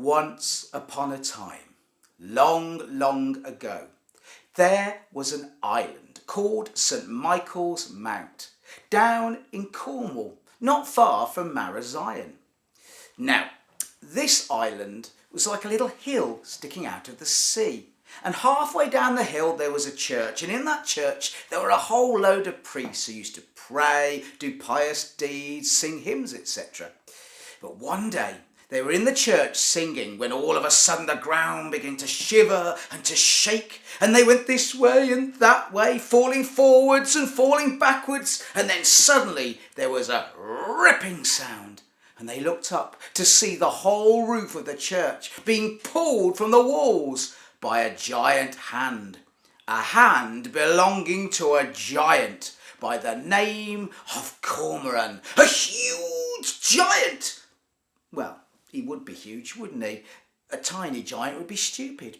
Once upon a time, long, long ago, there was an island called St Michael's Mount, down in Cornwall, not far from Marazion. Now, this island was like a little hill sticking out of the sea. And halfway down the hill there was a church, and in that church there were a whole load of priests who used to pray, do pious deeds, sing hymns, etc. But one day they were in the church singing when all of a sudden the ground began to shiver and to shake, and they went this way and that way, falling forwards and falling backwards, and then suddenly there was a ripping sound. And they looked up to see the whole roof of the church being pulled from the walls by a giant hand. A hand belonging to a giant by the name of Cormoran. A huge giant! Well, he would be huge, wouldn't he? A tiny giant would be stupid.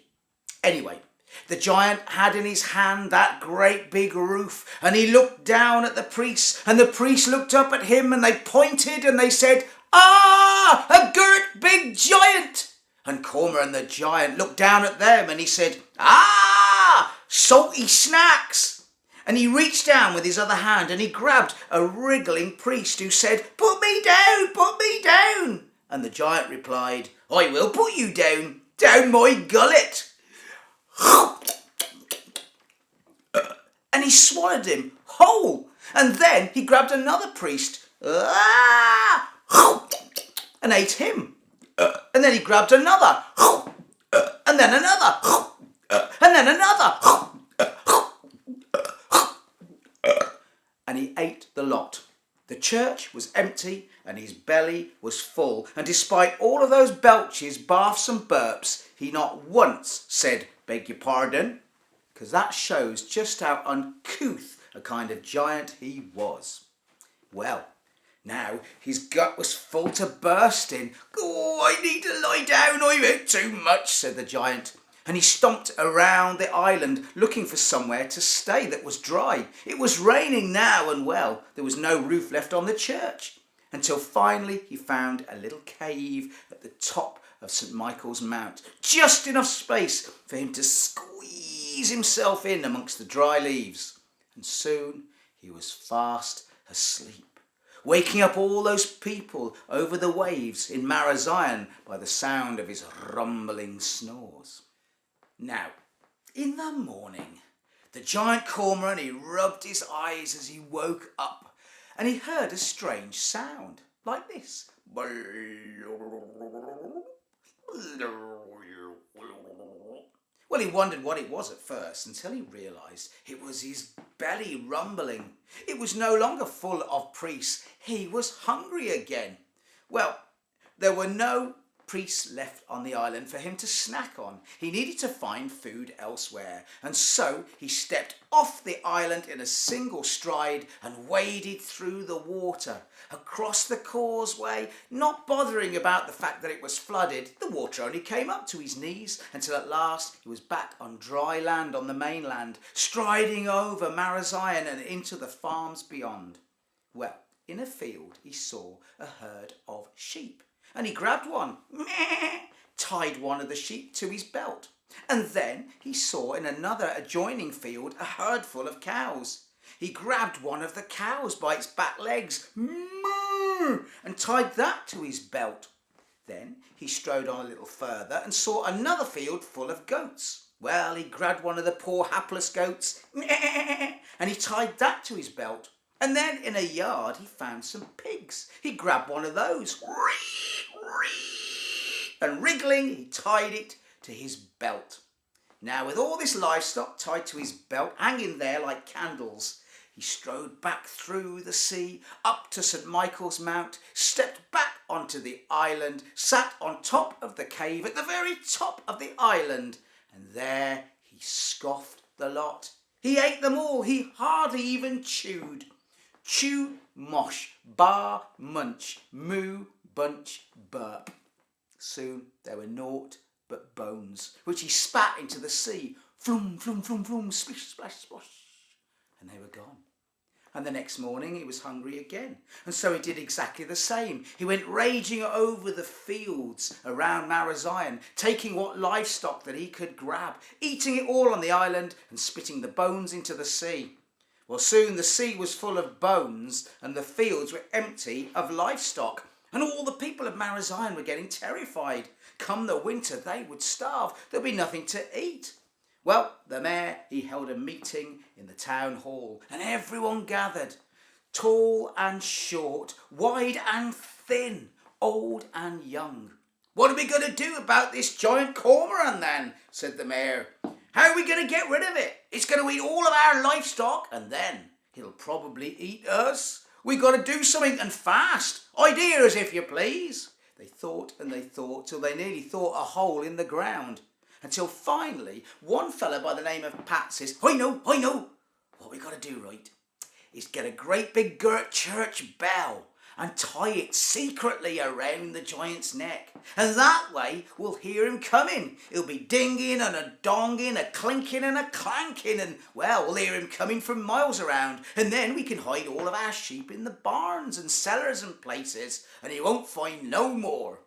Anyway, the giant had in his hand that great big roof, and he looked down at the priests, and the priests looked up at him, and they pointed and they said, "Ah, a great big giant!" And Cormoran the giant looked down at them and he said, "Ah, salty snacks!" And he reached down with his other hand and he grabbed a wriggling priest who said, "Put me down, put me down." And the giant replied, "I will put you down, down my gullet." And he swallowed him whole. And then he grabbed another priest and ate him. And then he grabbed another, and then another, and then another, and he ate the lot. The church was empty and his belly was full, and despite all of those belches, baths and burps, he not once said, "Beg your pardon," because that shows just how uncouth a kind of giant he was. Well, now his gut was full to bursting. "Oh, I need to lie down, I've ate too much," said the giant. And he stomped around the island looking for somewhere to stay that was dry. It was raining now, and well, there was no roof left on the church. Until finally he found a little cave at the top of St Michael's Mount. Just enough space for him to squeeze himself in amongst the dry leaves. And soon he was fast asleep, waking up all those people over the waves in Marazion by the sound of his rumbling snores. Now, in the morning, the giant Cormoran, he rubbed his eyes as he woke up, and he heard a strange sound, like this. Well, he wondered what it was at first, until he realised it was his belly rumbling. It was no longer full of priests. He was hungry again. Well, there were no priests left on the island for him to snack on. He needed to find food elsewhere, and so he stepped off the island in a single stride and waded through the water, across the causeway, not bothering about the fact that it was flooded. The water only came up to his knees, until at last he was back on dry land on the mainland, striding over Marazion and into the farms beyond. Well, in a field he saw a herd of sheep, and he grabbed one, tied one of the sheep to his belt. And then he saw in another adjoining field a herd full of cows. He grabbed one of the cows by its back legs, and tied that to his belt. Then he strode on a little further and saw another field full of goats. Well, he grabbed one of the poor hapless goats, and he tied that to his belt. And then in a yard he found some pigs. He grabbed one of those, and wriggling, he tied it to his belt. Now, with all this livestock tied to his belt, hanging there like candles, he strode back through the sea, up to St Michael's Mount, stepped back onto the island, sat on top of the cave at the very top of the island, and there he scoffed the lot. He ate them all. He hardly even chewed. Chew, mosh, bar, munch, moo, bunch, burp. Soon there were naught but bones, which he spat into the sea. Floom, floom, floom, floom, splish, splash, splosh. And they were gone. And the next morning he was hungry again. And so he did exactly the same. He went raging over the fields around Marazion, taking what livestock that he could grab, eating it all on the island and spitting the bones into the sea. Well, soon the sea was full of bones and the fields were empty of livestock. And all the people of Marazion were getting terrified. Come the winter, they would starve. There'd be nothing to eat. Well, the mayor, he held a meeting in the town hall and everyone gathered. Tall and short, wide and thin, old and young. "What are we going to do about this giant cormorant then?" said the mayor. "How are we going to get rid of it? It's going to eat all of our livestock and then he'll probably eat us. We got to do something and fast. Ideas, if you please." They thought and they thought till they nearly thought a hole in the ground. Until finally, one fella by the name of Pat says, I know. What we got to do, right, is get a great big girt church bell and tie it secretly around the giant's neck. And that way we'll hear him coming. He'll be dinging and a donging, a clinking and a clanking. And, well, we'll hear him coming from miles around. And then we can hide all of our sheep in the barns and cellars and places. And he won't find no more.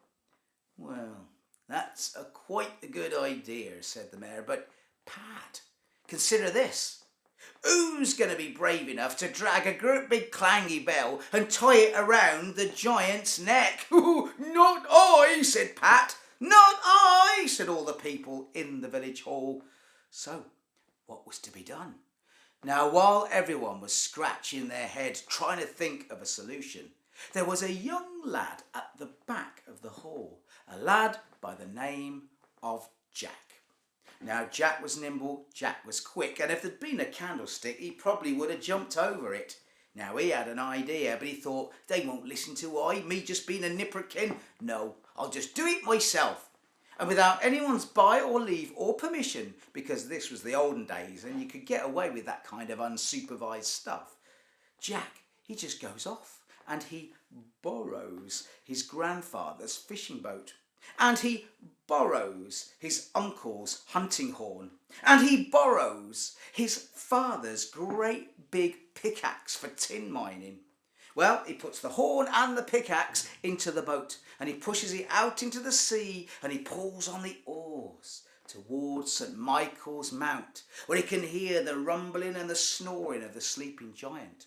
Well, that's quite a good idea, said the mayor. But, Pat, consider this. Who's going to be brave enough to drag a great big clangy bell and tie it around the giant's neck? "Not I," said Pat. "Not I," said all the people in the village hall. So, what was to be done? Now, while everyone was scratching their heads trying to think of a solution, there was a young lad at the back of the hall, a lad by the name of Jack. Now, Jack was nimble, Jack was quick, and if there'd been a candlestick, he probably would have jumped over it. Now, he had an idea, but he thought, they won't listen to me just being a nipperkin. No, I'll just do it myself. And without anyone's buy or leave or permission, because this was the olden days and you could get away with that kind of unsupervised stuff, Jack, he just goes off and he borrows his grandfather's fishing boat. And he borrows his uncle's hunting horn. And he borrows his father's great big pickaxe for tin mining. Well, he puts the horn and the pickaxe into the boat and he pushes it out into the sea and he pulls on the oars towards St. Michael's Mount, where he can hear the rumbling and the snoring of the sleeping giant.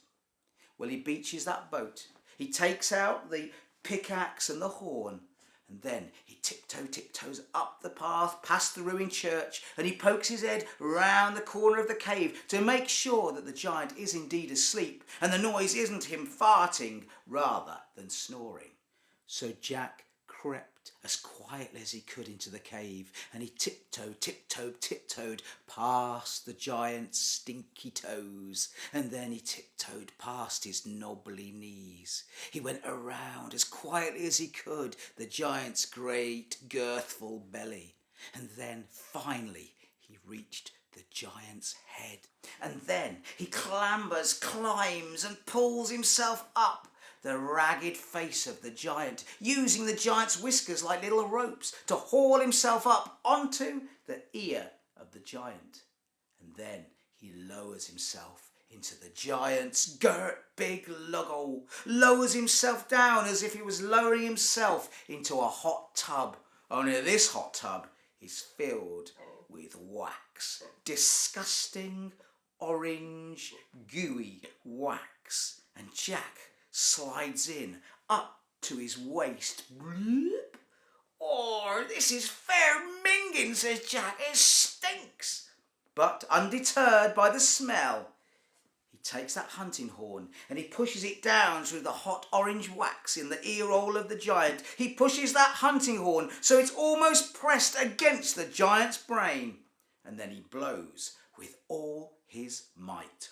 Well, he beaches that boat. He takes out the pickaxe and the horn. And then he tiptoes up the path past the ruined church and he pokes his head round the corner of the cave to make sure that the giant is indeed asleep and the noise isn't him farting rather than snoring. So Jack crept as quietly as he could into the cave and he tiptoed past the giant's stinky toes and then he tiptoed past his knobbly knees. He went around as quietly as he could the giant's great girthful belly and then finally he reached the giant's head and then he climbs and pulls himself up the ragged face of the giant, using the giant's whiskers like little ropes to haul himself up onto the ear of the giant. And then he lowers himself into the giant's girt big lug-hole, lowers himself down as if he was lowering himself into a hot tub. Only this hot tub is filled with wax, disgusting, orange, gooey wax. And Jack slides in up to his waist. Bloop. "Oh, this is fair minging," says Jack. "It stinks." But undeterred by the smell, he takes that hunting horn and he pushes it down through the hot orange wax in the ear hole of the giant. He pushes that hunting horn so it's almost pressed against the giant's brain. And then he blows with all his might.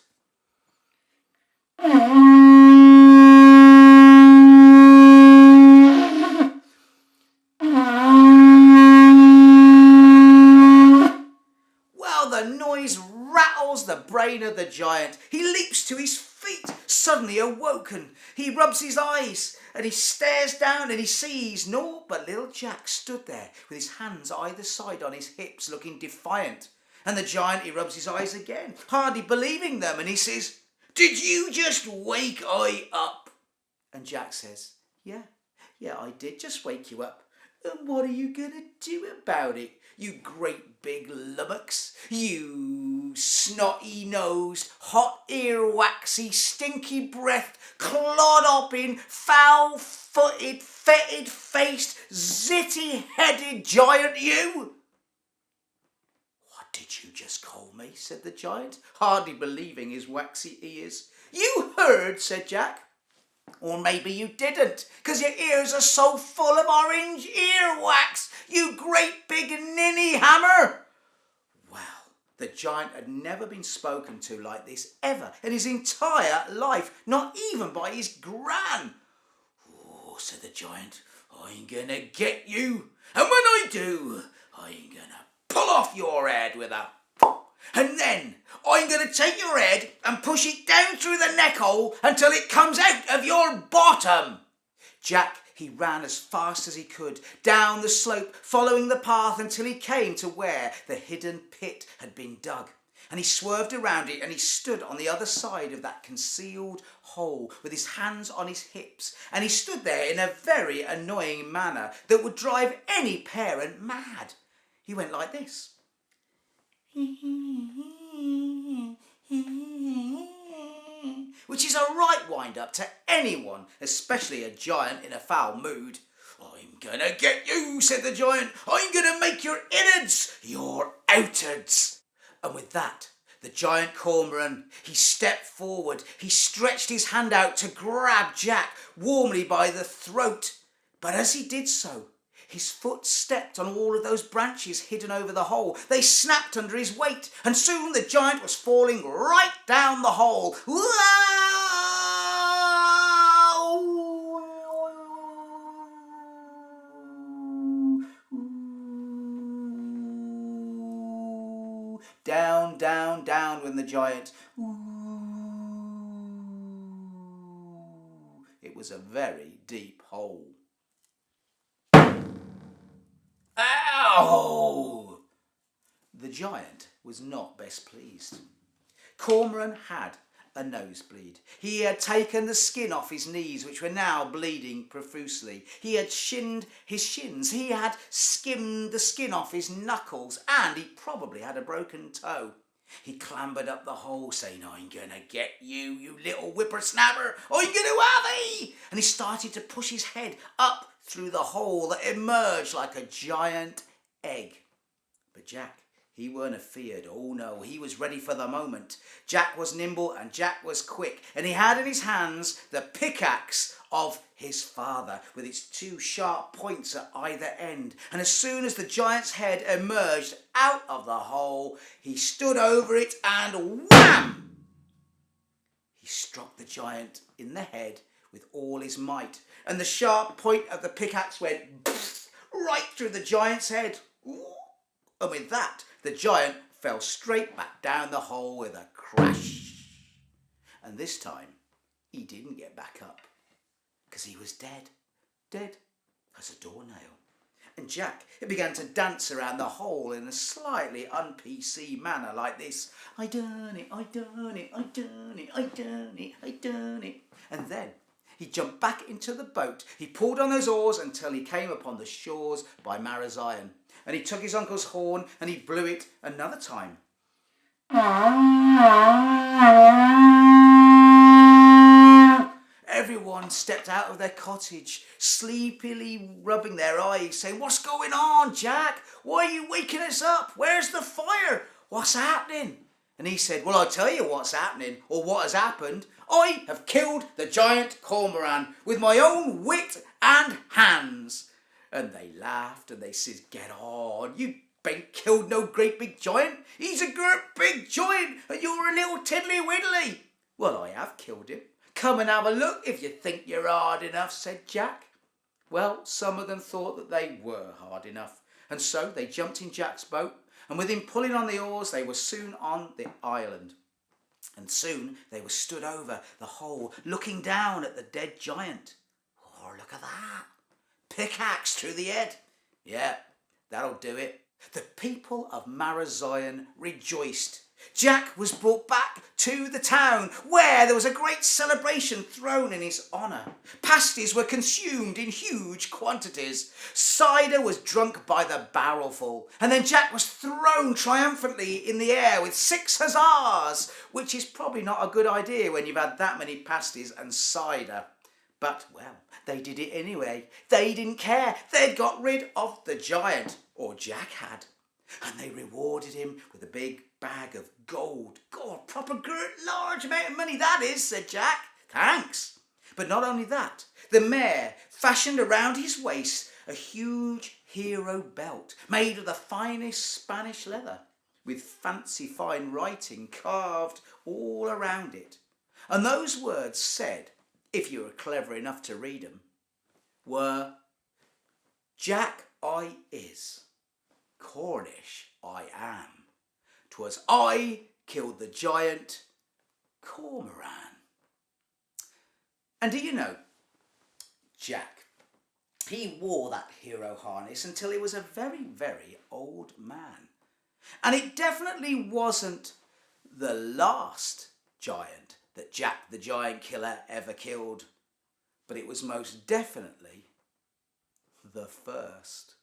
The noise rattles the brain of the giant. He leaps to his feet, suddenly awoken. He rubs his eyes and he stares down and he sees naught but little Jack stood there with his hands either side on his hips looking defiant. And the giant, he rubs his eyes again, hardly believing them, and he says, Did you just wake I up? And Jack says, yeah, I did just wake you up. And what are you going to do about it, you great big lummocks? You snotty-nosed, hot-ear-waxy, stinky-breathed, clod-hopping, foul-footed, fetid-faced, zitty-headed giant, you! What did you just call me? Said the giant, hardly believing his waxy ears. You heard, said Jack. Or maybe you didn't, 'cause your ears are so full of orange earwax, you great big ninny hammer. Well, the giant had never been spoken to like this ever in his entire life, not even by his gran. Oh, said the giant, I'm gonna get you, and when I do, I'm gonna pull off your head with a... And then I'm going to take your head and push it down through the neck hole until it comes out of your bottom. Jack, he ran as fast as he could down the slope, following the path until he came to where the hidden pit had been dug. And he swerved around it and he stood on the other side of that concealed hole with his hands on his hips. And he stood there in a very annoying manner that would drive any parent mad. He went like this. Which is a right wind-up to anyone, especially a giant in a foul mood. I'm gonna get you, said the giant. I'm gonna make your innards your outards. And with that, the giant cormorant, he stepped forward. He stretched his hand out to grab Jack warmly by the throat. But as he did so, his foot stepped on all of those branches hidden over the hole. They snapped under his weight, and soon the giant was falling right down the hole. Down, down, down went the giant. It was a very deep hole. Ow! The giant was not best pleased. Cormoran had a nosebleed. He had taken the skin off his knees, which were now bleeding profusely. He had shinned his shins. He had skimmed the skin off his knuckles, and he probably had a broken toe. He clambered up the hole, saying, I'm gonna get you, you little whippersnapper. I'm gonna have thee. And he started to push his head up through the hole that emerged like a giant egg. But Jack, he weren't afeared. Oh no, he was ready for the moment. Jack was nimble and Jack was quick, and he had in his hands the pickaxe of his father with its two sharp points at either end. And as soon as the giant's head emerged out of the hole, he stood over it and wham! He struck the giant in the head with all his might, and the sharp point of the pickaxe went right through the giant's head. And with that, the giant fell straight back down the hole with a crash. And this time, he didn't get back up, because he was dead as a doornail. And Jack, he began to dance around the hole in a slightly un-PC manner like this. I done it, I done it, I done it, I done it, I done it. And then he jumped back into the boat. He pulled on those oars until he came upon the shores by Marazion. And he took his uncle's horn and he blew it another time. Everyone stepped out of their cottage, sleepily rubbing their eyes, saying, what's going on, Jack? Why are you waking us up? Where's the fire? What's happening? And he said, well, I'll tell you what's happening, or what has happened. I have killed the giant cormorant with my own wit and hands. And they laughed and they said, get on, you ain't killed no great big giant. He's a great big giant and you're a little tiddly widdly. Well, I have killed him. Come and have a look if you think you're hard enough, said Jack. Well, some of them thought that they were hard enough, and so they jumped in Jack's boat, and with him pulling on the oars, they were soon on the island. And soon they were stood over the hole, looking down at the dead giant. Oh, look at that. Pickaxe through the head. Yeah, that'll do it. The people of Marazion rejoiced. Jack was brought back to the town, where there was a great celebration thrown in his honour. Pasties were consumed in huge quantities. Cider was drunk by the barrelful, and then Jack was thrown triumphantly in the air with 6 huzzas, which is probably not a good idea when you've had that many pasties and cider. But, well, they did it anyway. They didn't care. They'd got rid of the giant, or Jack had. And they rewarded him with a big bag of gold. God, proper large amount of money that is, said Jack. Thanks. But not only that, the mayor fashioned around his waist a huge hero belt made of the finest Spanish leather, with fancy fine writing carved all around it. And those words said, if you were clever enough to read them, were, Jack I is, Cornish I am. 'Twas I killed the giant Cormoran. And do you know, Jack, he wore that hero harness until he was a very, very old man. And it definitely wasn't the last giant that Jack the Giant Killer ever killed, but it was most definitely the first.